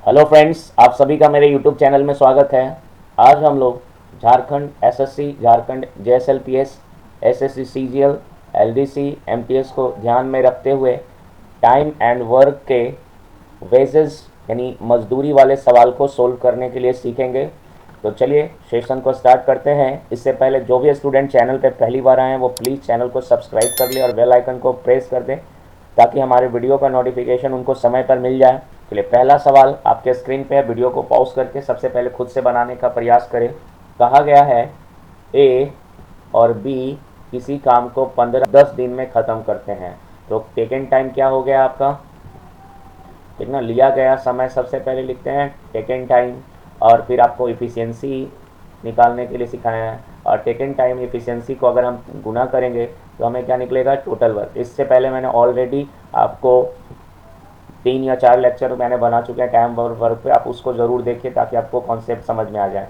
Hello friends, आप सभी का मेरे यूट्यूब चैनल में स्वागत है। आज हम लोग Jharkhand SSC, Jharkhand JSLPS, SSC CGL, LDC, MTS को ध्यान में रखते हुए टाइम एंड वर्क के वेजेस यानी मजदूरी वाले सवाल को सोल्व करने के लिए सीखेंगे। तो चलिए सेशन को स्टार्ट करते हैं। इससे पहले जो भी स्टूडेंट चैनल पर पहली बार आए हैं वो प्लीज़ चैनल को सब्सक्राइब कर ले और बेल आइकन को प्रेस कर दें ताकि हमारे वीडियो का नोटिफिकेशन उनको समय पर मिल जाए। चलिए पहला सवाल आपके स्क्रीन पे है, वीडियो को पॉज करके सबसे पहले खुद से बनाने का प्रयास करें। कहा गया है ए और बी किसी काम को 15-10 दिन में ख़त्म करते हैं। तो टेकन टाइम क्या हो गया आपका, ठीक ना। लिया गया समय सबसे पहले लिखते हैं टेकन टाइम, और फिर आपको इफ़िशियंसी निकालने के लिए सिखाया है। और टेकन टाइम इफ़िशियंसी को अगर हम गुना करेंगे तो हमें क्या निकलेगा, टोटल वर्क। इससे पहले मैंने ऑलरेडी आपको 3 या 4 लेक्चर मैंने बना चुके हैं टाइम वर्क पे, आप उसको ज़रूर देखिए ताकि आपको कॉन्सेप्ट समझ में आ जाए।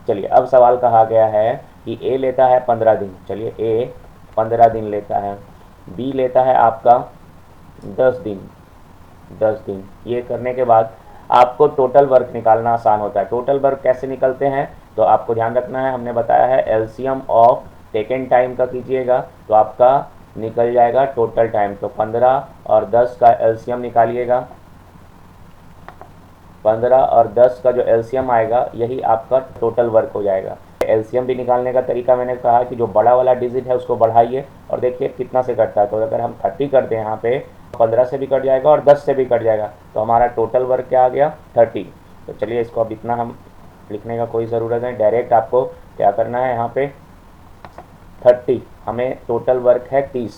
चलिए अब सवाल कहा गया है कि ए लेता है 15 दिन। चलिए ए 15 दिन लेता है, बी लेता है आपका 10 दिन। 10 दिन ये करने के बाद आपको टोटल वर्क निकालना आसान होता है। टोटल वर्क कैसे निकलते हैं तो आपको ध्यान रखना है, हमने बताया है एलसीएम ऑफ टेकन टाइम का कीजिएगा तो आपका निकल जाएगा टोटल टाइम। तो 15 और 10 का एलसीएम निकालिएगा। 15 और 10 का जो एलसीएम आएगा यही आपका टोटल वर्क हो जाएगा। एलसीएम भी निकालने का तरीका मैंने कहा कि जो बड़ा वाला डिजिट है उसको बढ़ाइए और देखिए कितना से कटता है। तो अगर हम 30 कर दें यहाँ पे, 15 से भी कट जाएगा और 10 से भी कट जाएगा, तो हमारा टोटल वर्क क्या आ गया, 30। तो चलिए इसको अब इतना हम लिखने का कोई ज़रूरत नहीं, डायरेक्ट आपको क्या करना है, यहाँ पे 30, हमें टोटल वर्क है 30।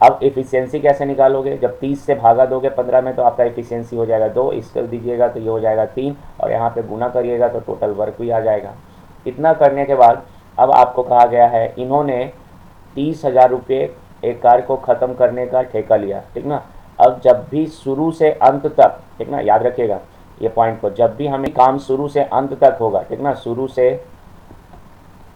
अब एफिशिएंसी कैसे निकालोगे, जब 30 से भागा दोगे 15 में तो आपका एफिशिएंसी हो जाएगा 2, इसको दीजिएगा तो ये हो जाएगा 3, और यहाँ पे गुना करिएगा तो टोटल वर्क भी आ जाएगा। इतना करने के बाद अब आपको कहा गया है इन्होंने 30,000 रुपये एक कार्य को ख़त्म करने का ठेका लिया, ठीक ना। अब जब भी शुरू से अंत तक, ठीक ना, याद रखिएगा ये पॉइंट को, जब भी हमें काम शुरू से अंत तक होगा, ठीक ना, शुरू से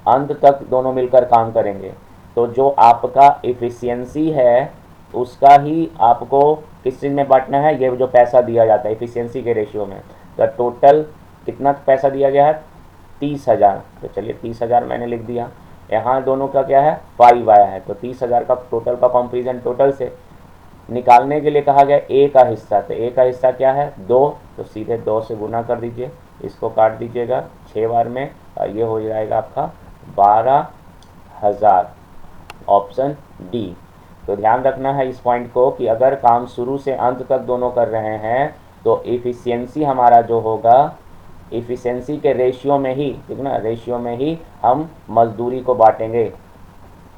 अंत तक दोनों मिलकर काम करेंगे, तो जो आपका एफिशिएंसी है उसका ही आपको किस चीज़ में बांटना है, ये जो पैसा दिया जाता है एफिशिएंसी के रेशियो में। तो टोटल कितना पैसा दिया गया है, 30,000। तो चलिए 30,000 मैंने लिख दिया। यहाँ दोनों का क्या है, 5 आया है, तो 30,000 का टोटल का कंपेरिजन टोटल से निकालने के लिए कहा गया ए का हिस्सा। तो ए का हिस्सा क्या है, 2, तो सीधे 2 से गुना कर दीजिए, इसको काट दीजिएगा 6 बार में, और ये हो जाएगा आपका 12,000, ऑप्शन डी। तो ध्यान रखना है इस पॉइंट को कि अगर काम शुरू से अंत तक दोनों कर रहे हैं तो एफिशिएंसी हमारा जो होगा, एफिशिएंसी के रेशियो में ही, ठीक ना, रेशियो में ही हम मजदूरी को बांटेंगे,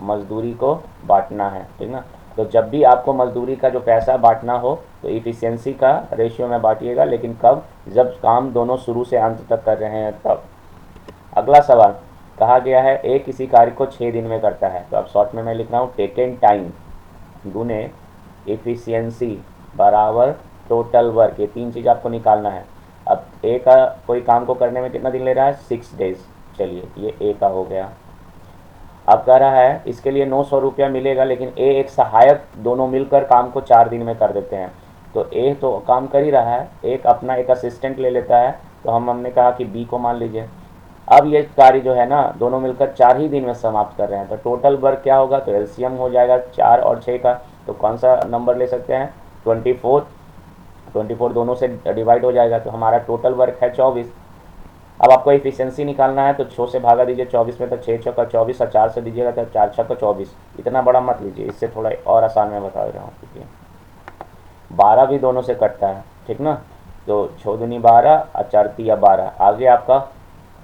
मजदूरी को बांटना है, ठीक ना। तो जब भी आपको मजदूरी का जो पैसा बांटना हो तो एफिशिएंसी का रेशियो में बांटिएगा, लेकिन कब, जब काम दोनों शुरू से अंत तक कर रहे हैं तब। अगला सवाल कहा गया है ए किसी कार्य को 6 दिन में करता है। तो अब शॉर्ट में मैं लिख रहा हूँ टेकन टाइम गुने एफिशिएंसी बराबर टोटल वर्क, ये 3 चीज़ आपको निकालना है। अब ए का कोई काम को करने में कितना दिन ले रहा है, 6 डेज। चलिए ये ए का हो गया। अब कह रहा है इसके लिए 900 रुपया मिलेगा, लेकिन ए एक सहायक, दोनों मिलकर काम को 4 दिन में कर देते हैं। तो ए तो काम कर ही रहा है, एक अपना एक असिस्टेंट ले लेता है, तो हमने कहा कि बी को मान लीजिए। अब ये कार्य जो है ना दोनों मिलकर 4 ही दिन में समाप्त कर रहे हैं, तो टोटल वर्क क्या होगा, तो एलसीएम हो जाएगा 4 और 6 का, तो कौन सा नंबर ले सकते हैं, 24। 24 दोनों से डिवाइड हो जाएगा तो हमारा टोटल वर्क है 24। अब आपको एफिशिएंसी निकालना है तो 6 से भागा दीजिए 24 में, तो 6 6 का 24, और 4 से दीजिएगा तो 4 6 का 24। इतना बड़ा मत लीजिए, इससे थोड़ा और आसान में बता रहा हूँ, क्योंकि 12 भी दोनों से कटता है, ठीक ना। तो 6 दूनी 12 और 4 तिया 12, आगे आपका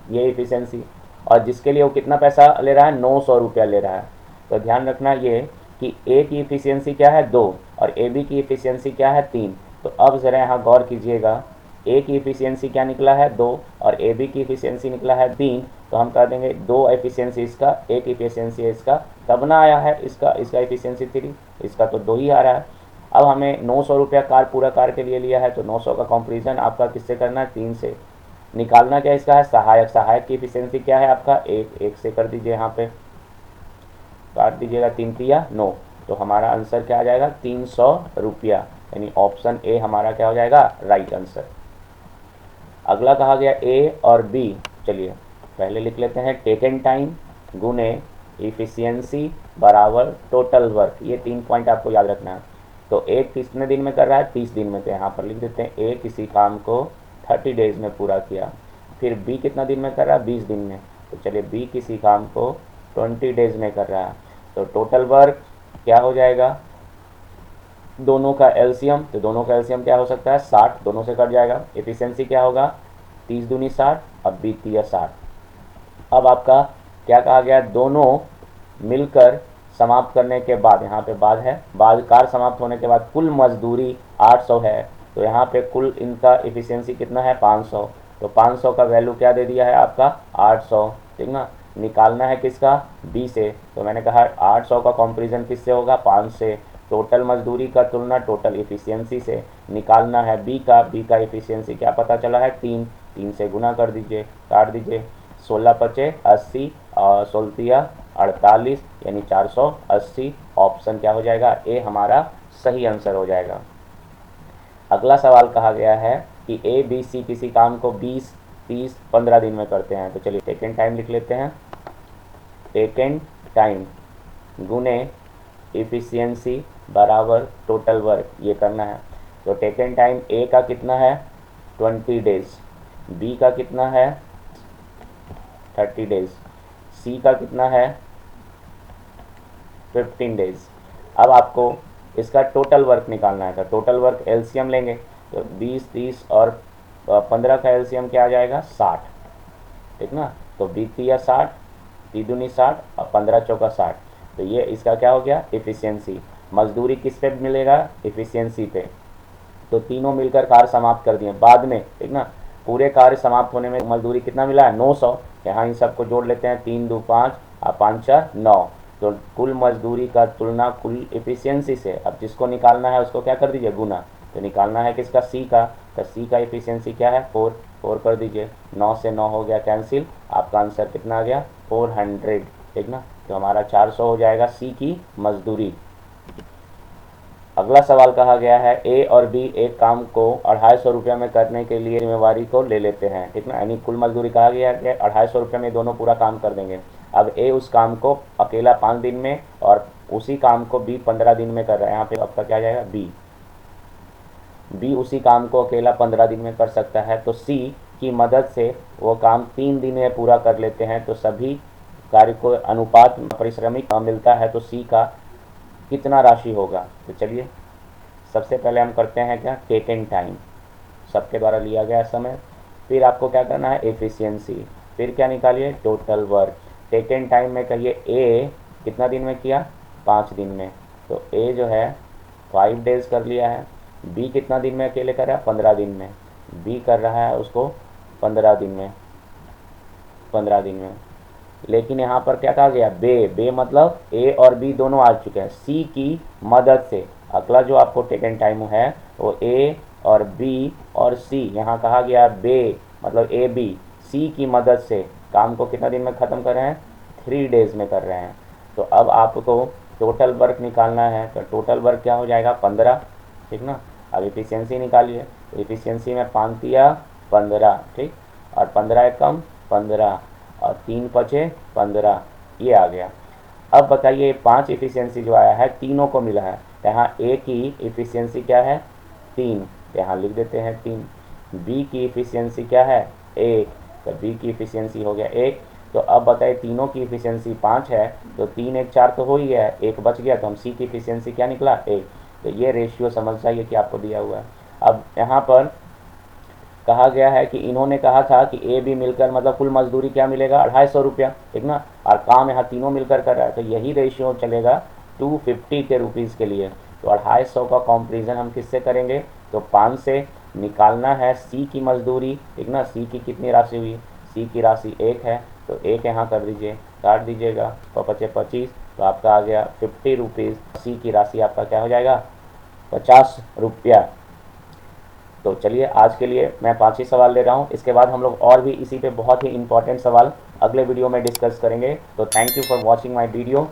ये एफिशिएंसी। और जिसके लिए वो कितना पैसा ले रहा है, 900 रुपया ले रहा है। तो ध्यान रखना ये कि ए की एफिशिएंसी क्या है, 2, और ए बी की एफिशिएंसी क्या है, 3। तो अब ज़रा यहाँ गौर कीजिएगा, ए की एफिशिएंसी क्या निकला है, 2, और ए बी की एफिशिएंसी निकला है 3। तो हम कह देंगे 2 एफिशिएंसी इसका, 1 एफिशिएंसी इसका, तब ना आया है इसका एफिशिएंसी 3, इसका तो 2 ही आ रहा है। अब हमें 900 रुपया कार पूरा कार के लिए लिया है, तो 900 का कंपेरिजन आपका किससे करना है, 3 से। निकालना क्या इसका है, सहायक। सहायक की एफिशिएंसी क्या है आपका, 1 से कर दीजिए, यहाँ पे काट दीजिएगा, 3 तिया 9। तो हमारा आंसर क्या आ जाएगा, 300 रुपया, यानी ऑप्शन ए हमारा क्या हो जाएगा, राइट आंसर। अगला कहा गया ए और बी। चलिए पहले लिख लेते हैं टेकन टाइम गुने इफिशियंसी बराबर टोटल वर्क। ये 3 पॉइंट आपको याद रखना है। तो ए कितने दिन में कर रहा है, 30 दिन में। तो यहाँ पर लिख देते हैं ए किसी काम को 30 डेज में पूरा किया। फिर बी कितना दिन में कर रहा है, 20 दिन में। तो चलिए बी किसी काम को 20 डेज में कर रहा है। तो टोटल वर्क क्या हो जाएगा, दोनों का एलसीएम। तो दोनों का एलसीएम क्या हो सकता है, 60, दोनों से कट जाएगा। एफिशिएंसी क्या होगा, 30 दूनी 60, अब बीती है 60। अब आपका क्या कहा गया, दोनों मिलकर समाप्त करने के बाद, यहाँ पे बाद है, बाद कार्य समाप्त होने के बाद कुल मजदूरी 800 है। तो यहाँ पे कुल इनका एफिशिएंसी कितना है, 500। तो 500 का वैल्यू क्या दे दिया है आपका, 800। ठीक ना, निकालना है किसका, बी से। तो मैंने कहा 800 का कंपैरिजन किससे होगा, 5 से। टोटल मजदूरी का तुलना टोटल एफिशिएंसी से। निकालना है बी का एफिशिएंसी क्या पता चला है, 3 से गुना कर दीजिए, काट दीजिए। 16 पचे 80 और 16 48 यानी 480। ऑप्शन क्या हो जाएगा, ए हमारा सही आंसर हो जाएगा। अगला सवाल कहा गया है कि ए बी सी किसी काम को 20 30 15 दिन में करते हैं। तो चलिए टेकन टाइम लिख लेते हैं, टेकन टाइम गुने एफिशिएंसी बराबर टोटल वर्क, ये करना है। तो टेकन टाइम ए का कितना है, 20 डेज, बी का कितना है, 30 डेज, सी का कितना है, 15 डेज। अब आपको इसका टोटल वर्क निकालना है। तो टोटल वर्क एलसीएम लेंगे। तो 20 30 और 15 का एलसीएम क्या आ जाएगा, 60। ठीक ना, तो 20 या 60, 3 दूनी 60 और 15 चौका 60। तो ये इसका क्या हो गया, एफिशिएंसी। मजदूरी किस पे मिलेगा, एफिशिएंसी पे। तो तीनों मिलकर कार्य समाप्त कर दिए बाद में। ठीक ना, पूरे कार्य समाप्त होने में मजदूरी कितना मिला है, 900। यहाँ इन सबको जोड़ लेते हैं, 3 2 5 और 5 4 9। तो कुल मजदूरी का तुलना कुल एफिशिएंसी से। अब जिसको निकालना है उसको क्या कर दीजिए, गुना। तो निकालना है किसका, सी का। तो सी का एफिशिएंसी क्या है, 4 कर दीजिए। 9 से 9 हो गया कैंसिल, आपका आंसर कितना आ गया, 400। ठीक ना, तो हमारा 400 हो जाएगा सी की मजदूरी। अगला सवाल कहा गया है ए और बी एक काम को 250 रुपये में करने के लिए जिम्मेवारी को ले लेते हैं। ठीक ना, यानी कुल मजदूरी कहा गया है कि 250 रुपये में दोनों पूरा काम कर देंगे। अब ए उस काम को अकेला 5 दिन में और उसी काम को बी 15 दिन में कर रहा है। यहाँ पे आपका क्या जाएगा, बी उसी काम को अकेला 15 दिन में कर सकता है। तो सी की मदद से वो काम 3 दिन में पूरा कर लेते हैं। तो सभी कार्य को अनुपात पारिश्रमिक मिलता है। तो सी का कितना राशि होगा। तो चलिए सबसे पहले हम करते हैं क्या, टेकन टाइम, सबके द्वारा लिया गया समय। फिर आपको क्या करना है, एफिशिएंसी। फिर क्या निकालिए, टोटल वर्क। टेकन टाइम में कहिए ए कितना दिन में किया, 5 दिन में। तो ए जो है 5 डेज कर लिया है। बी कितना दिन में अकेले कर रहा है, 15 दिन में। बी कर रहा है उसको 15 दिन में, 15 दिन में। लेकिन यहाँ पर क्या कहा गया, बे मतलब ए और बी दोनों आ चुके हैं। सी की मदद से, अगला जो आपको टेकन टाइम है वो ए और बी और सी, यहाँ कहा गया बे मतलब ए बी, सी की मदद से काम को कितना दिन में ख़त्म कर रहे हैं, 3 डेज में कर रहे हैं। तो अब आपको टोटल वर्क निकालना है। तो टोटल वर्क क्या हो जाएगा, 15। ठीक ना, अब एफिशिएंसी निकालिए। तो एफिशिएंसी में 5 दिया 15, ठीक, और 15 एकम 15 और 3 पचे 15, ये आ गया। अब बताइए 5 एफिशिएंसी जो आया है तीनों को मिला है। यहाँ ए की एफिशिएंसी क्या है, 3, यहाँ लिख देते हैं 3। बी की एफिशिएंसी क्या है, 1, तो बी की एफिशिएंसी हो गया 1। तो अब बताइए तीनों की एफिशिएंसी 5 है। तो 3 1 4 तो हो ही गया है, 1 बच गया। तो हम सी की एफिशिएंसी क्या निकला, 1। तो ये रेशियो समझ जाइए कि आपको दिया हुआ है। अब यहाँ पर कहा गया है कि इन्होंने कहा था कि ए बी मिलकर मतलब कुल मजदूरी क्या मिलेगा, 250 रुपया। ठीक ना, और काम यहाँ तीनों मिलकर कर रहा है। तो यही रेशियो चलेगा 250 के रुपीज़ के लिए। तो 250 का कंपैरिजन हम किससे करेंगे, तो 5 से। निकालना है सी की मजदूरी। ठीक ना, सी की कितनी राशि हुई, सी की राशि 1 है। तो 1 यहाँ कर दीजिए, काट दीजिएगा, 5 25। तो आपका आ गया 50 रुपीज़। सी की राशि आपका क्या हो जाएगा, 50 रुपया। तो चलिए आज के लिए मैं 5 ही सवाल ले रहा हूँ। इसके बाद हम लोग और भी इसी पे बहुत ही इंपॉर्टेंट सवाल अगले वीडियो में डिस्कस करेंगे। तो thank you for watching my video.